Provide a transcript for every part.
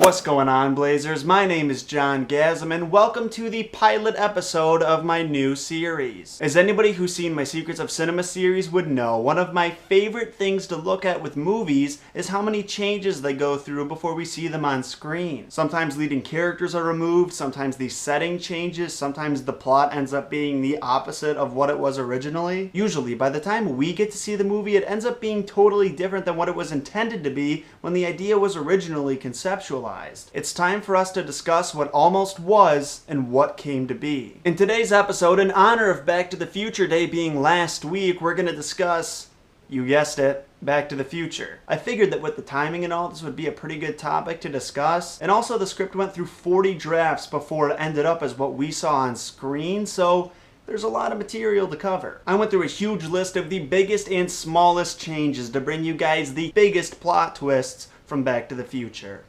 What's going on, Blazers? My name is Jongasm, and welcome to the pilot episode of my new series. As anybody who's seen my Secrets of Cinema series would know, one of my favorite things to look at with movies is how many changes they go through before we see them on screen. Sometimes leading characters are removed, sometimes the setting changes, sometimes the plot ends up being the opposite of what it was originally. Usually, by the time we get to see the movie, it ends up being totally different than what it was intended to be when the idea was originally conceptualized. It's time for us to discuss what almost was and what came to be. In today's episode, in honor of Back to the Future Day being last week, we're going to discuss, you guessed it, Back to the Future. I figured that with the timing and all, this would be a pretty good topic to discuss. And also the script went through 40 drafts before it ended up as what we saw on screen, so there's a lot of material to cover. I went through a huge list of the biggest and smallest changes to bring you guys the biggest plot twists from Back to the Future.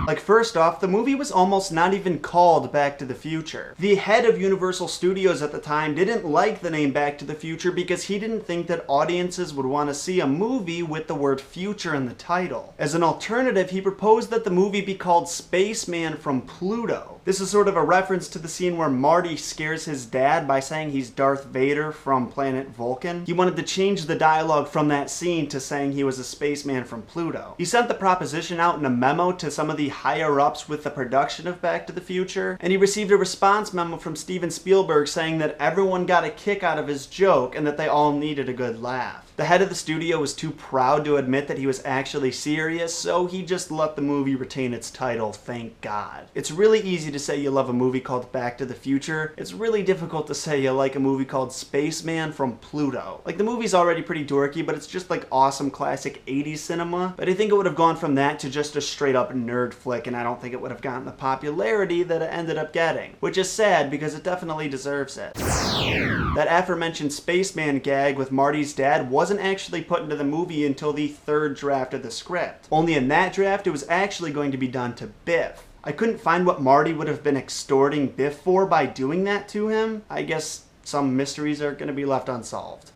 Like, first off, the movie was almost not even called Back to the Future. The head of Universal Studios at the time didn't like the name Back to the Future because he didn't think that audiences would want to see a movie with the word future in the title. As an alternative, he proposed that the movie be called Spaceman from Pluto. This is sort of a reference to the scene where Marty scares his dad by saying he's Darth Vader from planet Vulcan. He wanted to change the dialogue from that scene to saying he was a spaceman from Pluto. He sent the proposition out in a memo to some of the higher-ups with the production of Back to the Future, and he received a response memo from Steven Spielberg saying that everyone got a kick out of his joke and that they all needed a good laugh. The head of the studio was too proud to admit that he was actually serious, so he just let the movie retain its title, thank God. It's really easy to say you love a movie called Back to the Future. It's really difficult to say you like a movie called Spaceman from Pluto. Like, the movie's already pretty dorky, but it's just like awesome classic 80s cinema. But I think it would have gone from that to just a straight up nerd flick, and I don't think it would have gotten the popularity that it ended up getting. Which is sad, because it definitely deserves it. That aforementioned spaceman gag with Marty's dad wasn't actually put into the movie until the third draft of the script. Only in that draft, it was actually going to be done to Biff. I couldn't find what Marty would have been extorting Biff for by doing that to him. I guess some mysteries are going to be left unsolved.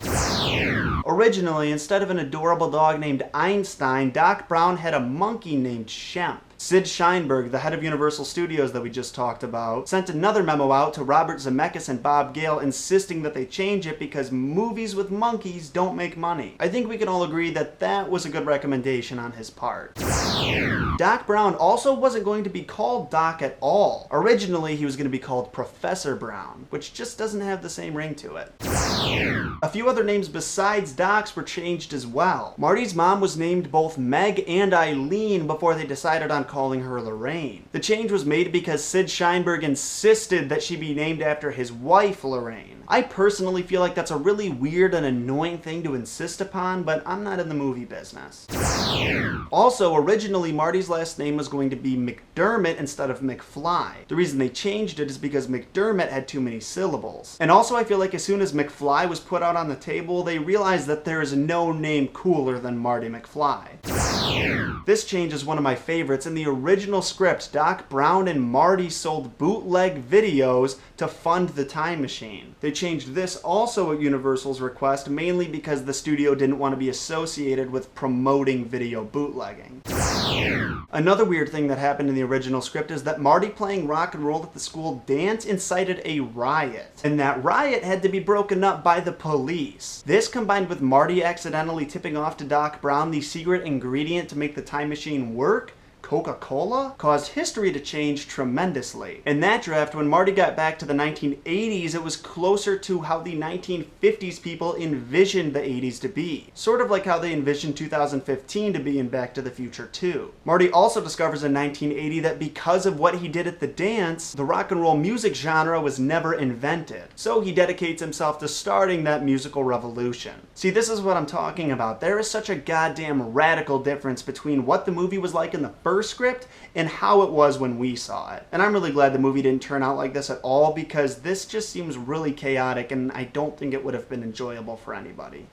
Originally, instead of an adorable dog named Einstein, Doc Brown had a monkey named Shemp. Sid Sheinberg, the head of Universal Studios that we just talked about, sent another memo out to Robert Zemeckis and Bob Gale insisting that they change it because movies with monkeys don't make money. I think we can all agree that that was a good recommendation on his part. Doc Brown also wasn't going to be called Doc at all. Originally, he was going to be called Professor Brown, which just doesn't have the same ring to it. A few other names besides Doc's were changed as well. Marty's mom was named both Meg and Eileen before they decided on calling her Lorraine. The change was made because Sid Sheinberg insisted that she be named after his wife, Lorraine. I personally feel like that's a really weird and annoying thing to insist upon, but I'm not in the movie business. Also, originally Marty's last name was going to be McDermott instead of McFly. The reason they changed it is because McDermott had too many syllables. And also, I feel like as soon as McFly was put out on the table, they realized that there is no name cooler than Marty McFly. This change is one of my favorites. In the original script, Doc Brown and Marty sold bootleg videos to fund the time machine. They changed this also at Universal's request, mainly because the studio didn't want to be associated with promoting video bootlegging. Another weird thing that happened in the original script is that Marty playing rock and roll at the school dance incited a riot, and that riot had to be broken up by the police. This, combined with Marty accidentally tipping off to Doc Brown the secret ingredient to make the time machine work, Coca-Cola, caused history to change tremendously. In that draft, when Marty got back to the 1980s, it was closer to how the 1950s people envisioned the 80s to be. Sort of like how they envisioned 2015 to be in Back to the Future 2. Marty also discovers in 1980 that because of what he did at the dance, the rock and roll music genre was never invented. So he dedicates himself to starting that musical revolution. See, this is what I'm talking about. There is such a goddamn radical difference between what the movie was like in the first script and how it was when we saw it. And I'm really glad the movie didn't turn out like this at all, because this just seems really chaotic and I don't think it would have been enjoyable for anybody.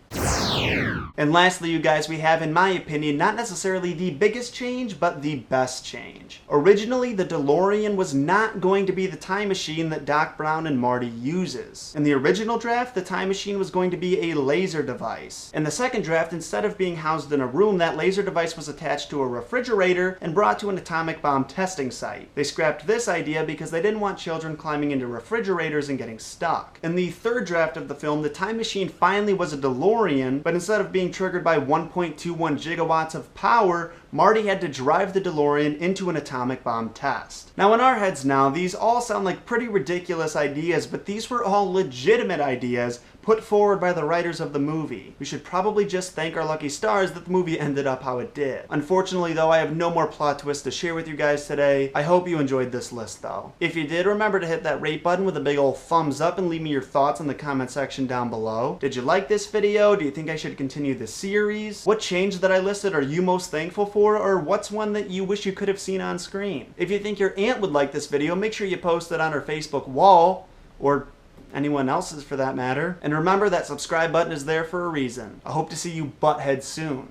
And lastly, you guys, we have, in my opinion, not necessarily the biggest change, but the best change. Originally, the DeLorean was not going to be the time machine that Doc Brown and Marty uses. In the original draft, the time machine was going to be a laser device. In the second draft, instead of being housed in a room, that laser device was attached to a refrigerator and brought to an atomic bomb testing site. They scrapped this idea because they didn't want children climbing into refrigerators and getting stuck. In the third draft of the film, the time machine finally was a DeLorean, but instead of being triggered by 1.21 gigawatts of power, Marty had to drive the DeLorean into an atomic bomb test. Now in our heads now, these all sound like pretty ridiculous ideas, but these were all legitimate ideas put forward by the writers of the movie. We should probably just thank our lucky stars that the movie ended up how it did. Unfortunately though, I have no more plot twists to share with you guys today. I hope you enjoyed this list though. If you did, remember to hit that rate button with a big old thumbs up and leave me your thoughts in the comment section down below. Did you like this video? Do you think I should continue the series? What change that I listed are you most thankful for, or what's one that you wish you could have seen on screen? If you think your aunt would like this video, make sure you post it on her Facebook wall, or anyone else's for that matter. And remember, that subscribe button is there for a reason. I hope to see you buttheads soon.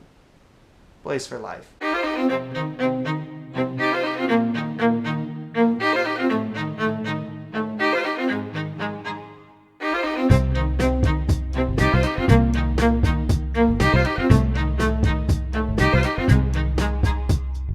Blaze for life.